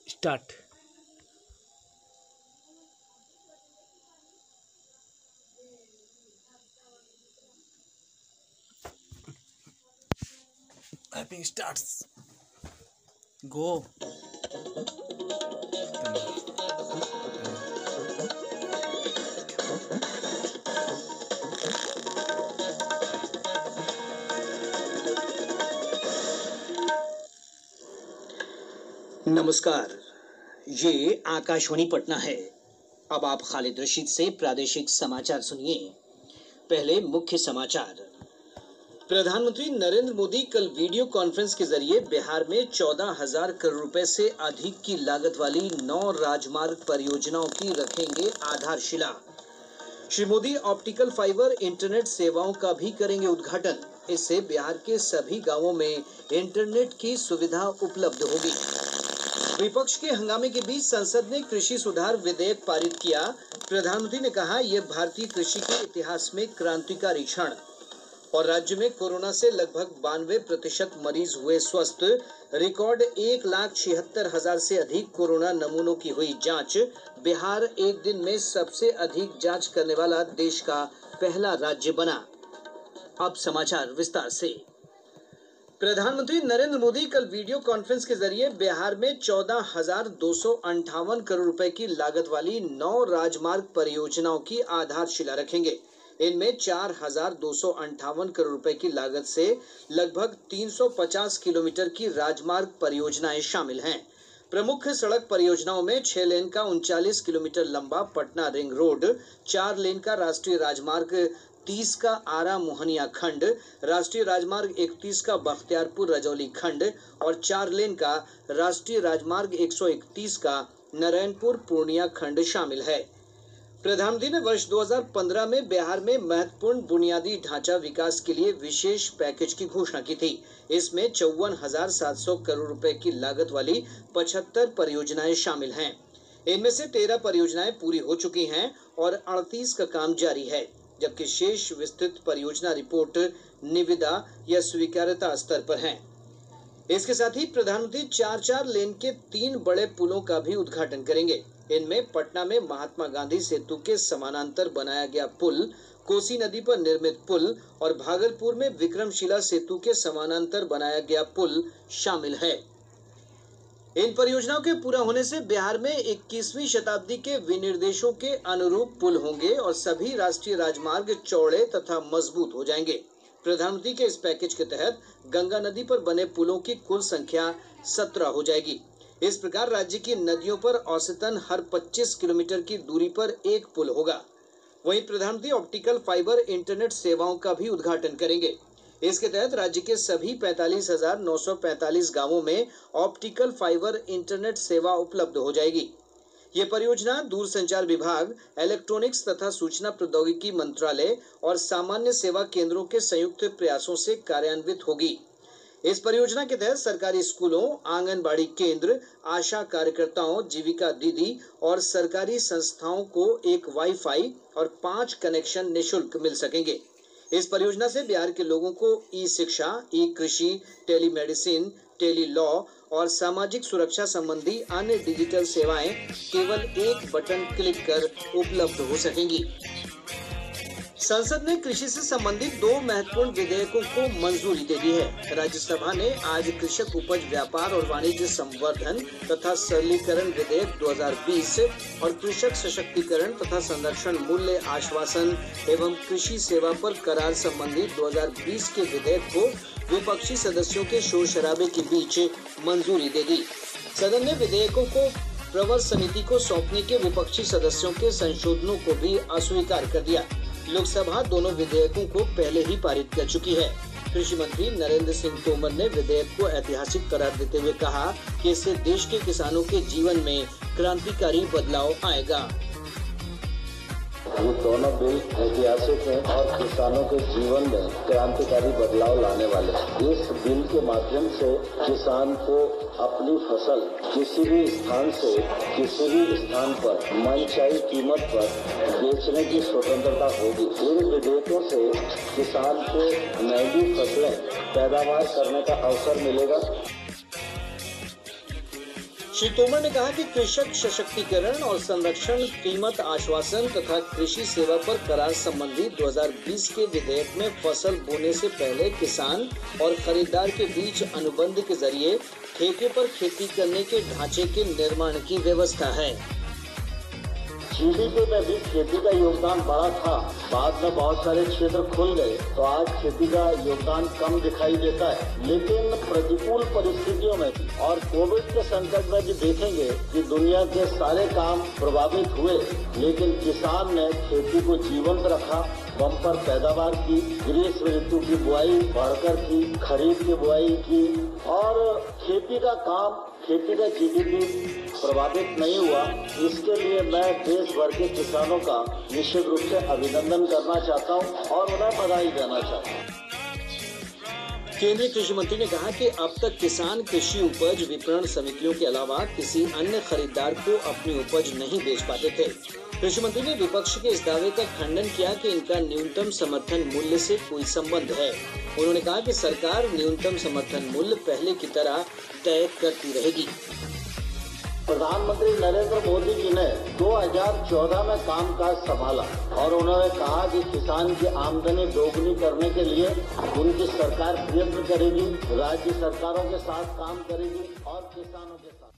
Start. Typing starts. गो। नमस्कार, ये आकाशवाणी पटना है। अब आप खालिद रशीद से प्रादेशिक समाचार सुनिए। पहले मुख्य समाचार। प्रधानमंत्री नरेंद्र मोदी कल वीडियो कॉन्फ्रेंस के जरिए बिहार में 14,000 करोड़ रुपए से अधिक की लागत वाली 9 राजमार्ग परियोजनाओं की रखेंगे आधारशिला। Shri Modi optical fibre internet सेवाओं का भी करेंगे उद्घाटन। इससे बिहार के सभी गांवों में इंटरनेट की सुविधा उपलब्ध होगी। विपक्ष के हंगामे के बीच संसद ने कृषि सुधार विधेयक पारित किया। प्रधानमंत्री ने कहा, यह भारतीय कृषि के इतिहास में क्रांतिकारी क्षण। और राज्य में कोरोना से लगभग 92% मरीज हुए स्वस्थ। रिकॉर्ड 1,76,000 से अधिक कोरोना नमूनों की हुई जांच। बिहार एक दिन में सबसे अधिक जांच करने वाला देश का पहला राज्य बना। अब समाचार विस्तार से। प्रधानमंत्री नरेंद्र मोदी कल वीडियो कॉन्फ्रेंस के जरिए बिहार में 14,258 करोड़ रुपए की लागत वाली 9 राजमार्ग परियोजनाओं की आधारशिला रखेंगे। इनमें 4,258 करोड़ रुपए की लागत से लगभग 350 किलोमीटर की राजमार्ग परियोजनाएं शामिल हैं। प्रमुख सड़क परियोजनाओं में 6 लेन का 39 किलोमीटर लंबा पटना रिंग रोड, 4 लेन का राष्ट्रीय राजमार्ग 30 का आरा मोहनिया खंड, राष्ट्रीय राजमार्ग 31 का बख्तियारपुर रजौली खंड और 4 लेन का राष्ट्रीय राजमार्ग 131 का नारायणपुर पूर्णिया खंड शामिल है। प्रधानमंत्री ने वर्ष 2015 में बिहार में महत्वपूर्ण बुनियादी ढांचा विकास के लिए विशेष पैकेज की घोषणा की थी। इसमें 54,700 करोड़ रुपए की लागत वाली 75 परियोजनाएं शामिल हैं। इनमें से 13 परियोजनाएं पूरी हो चुकी हैं और 38 का काम जारी है, जबकि शेष विस्तृत परियोजना रिपोर्ट निविदा या स्वीकार्यता स्तर पर है। इसके साथ ही प्रधानमंत्री 4 लेन के 3 बड़े पुलों का भी उद्घाटन करेंगे। इनमें पटना में महात्मा गांधी सेतु के समानांतर बनाया गया पुल, कोसी नदी पर निर्मित पुल और भागलपुर में विक्रमशिला सेतु के समानांतर बनाया गया पुल शामिल है। इन परियोजनाओं के पूरा होने से बिहार में 21वीं शताब्दी के विनिर्देशों के अनुरूप पुल होंगे और सभी राष्ट्रीय राजमार्ग चौड़े तथा मजबूत हो जाएंगे। प्रधानमंत्री के इस पैकेज के तहत गंगा नदी पर बने पुलों की कुल संख्या 17 हो जाएगी। इस प्रकार राज्य की नदियों पर औसतन हर 25 किलोमीटर की दूरी पर एक पुल होगा। वहीं प्रधानमंत्री ऑप्टिकल फाइबर इंटरनेट सेवाओं का भी उद्घाटन करेंगे। इसके तहत राज्य के सभी 45,945 गांवों में ऑप्टिकल फाइबर इंटरनेट सेवा उपलब्ध हो जाएगी। ये परियोजना दूरसंचार विभाग, इलेक्ट्रॉनिक्स तथा सूचना प्रौद्योगिकी मंत्रालय और सामान्य सेवा केंद्रों के संयुक्त प्रयासों से कार्यान्वित होगी। इस परियोजना के तहत सरकारी स्कूलों, आंगनबाड़ी केंद्र, आशा कार्यकर्ताओं, जीविका दीदी और सरकारी संस्थाओं को एक वाईफाई और 5 कनेक्शन निःशुल्क मिल सकेंगे। इस परियोजना से बिहार के लोगों को ई शिक्षा, ई कृषि, टेलीमेडिसिन, टेली लॉ और सामाजिक सुरक्षा संबंधी अन्य डिजिटल सेवाएं केवल एक बटन क्लिक कर उपलब्ध हो सकेंगी। संसद ने कृषि से संबंधित 2 महत्वपूर्ण विधेयकों को मंजूरी दे दी है। राज्यसभा ने आज कृषक उपज व्यापार और वाणिज्य संवर्धन तथा सरलीकरण विधेयक 2020 और कृषक सशक्तिकरण तथा संरक्षण मूल्य आश्वासन एवं कृषि सेवा पर करार संबंधी 2020 के विधेयक को विपक्षी सदस्यों के शोर शराबे के बीच मंजूरी दे दी। सदन ने विधेयकों को प्रवर समिति को सौंपने के विपक्षी सदस्यों के संशोधनों को भी अस्वीकार कर दिया। लोकसभा दोनों विधेयकों को पहले ही पारित कर चुकी है। कृषि मंत्री नरेंद्र सिंह तोमर ने विधेयक को ऐतिहासिक करार देते हुए कहा कि इससे देश के किसानों के जीवन में क्रांतिकारी बदलाव आएगा। ये दोनों बिल ऐतिहासिक हैं और किसानों के जीवन में क्रांतिकारी बदलाव लाने वाले हैं। इस बिल के माध्यम से किसान को अपनी फसल किसी भी स्थान से किसी भी स्थान पर मनचाही कीमत पर बेचने की स्वतंत्रता होगी। इन विधेयकों से किसान को महंगी फसलें पैदावार करने का अवसर मिलेगा। श्री तोमर ने कहा कि कृषक सशक्तिकरण और संरक्षण, कीमत आश्वासन तथा कृषि सेवा पर करार संबंधी 2020 के विधेयक में फसल बोने से पहले किसान और खरीदार के बीच अनुबंध के जरिए ठेके पर खेती करने के ढांचे के निर्माण की व्यवस्था है। जीडीपी में भी खेती का योगदान बड़ा था। बाद में बहुत सारे क्षेत्र खुल गए तो आज खेती का योगदान कम दिखाई देता है। लेकिन प्रतिकूल परिस्थितियों में भी और कोविड के संकट में भी देखेंगे कि दुनिया के सारे काम प्रभावित हुए, लेकिन किसान ने खेती को जीवंत रखा, बम्पर पैदावार की, ग्रीष्म ऋतु की बुआई बढ़कर की, खरीफ की बुआई की और खेती का काम, खेती का जीडीपी प्रभावित नहीं हुआ। इसके लिए मैं देश भर के किसानों का निश्चित रूप से अभिनंदन करना चाहता हूं और उन्हें बधाई देना चाहता हूं। केंद्रीय कृषि मंत्री ने कहा कि अब तक किसान कृषि उपज विपणन समितियों के अलावा किसी अन्य खरीदार को अपनी उपज नहीं बेच पाते थे। कृषि मंत्री ने विपक्ष के इस दावे का खंडन किया कि इनका न्यूनतम समर्थन मूल्य से कोई संबंध है। उन्होंने कहा कि सरकार न्यूनतम समर्थन मूल्य पहले की तरह तय करती रहेगी। प्रधानमंत्री नरेंद्र मोदी जी ने 2014 में कामकाज संभाला और उन्होंने कहा कि किसान की आमदनी दोगुनी करने के लिए उनकी सरकार प्रयत्न करेगी, राज्य सरकारों के साथ काम करेगी और किसानों के साथ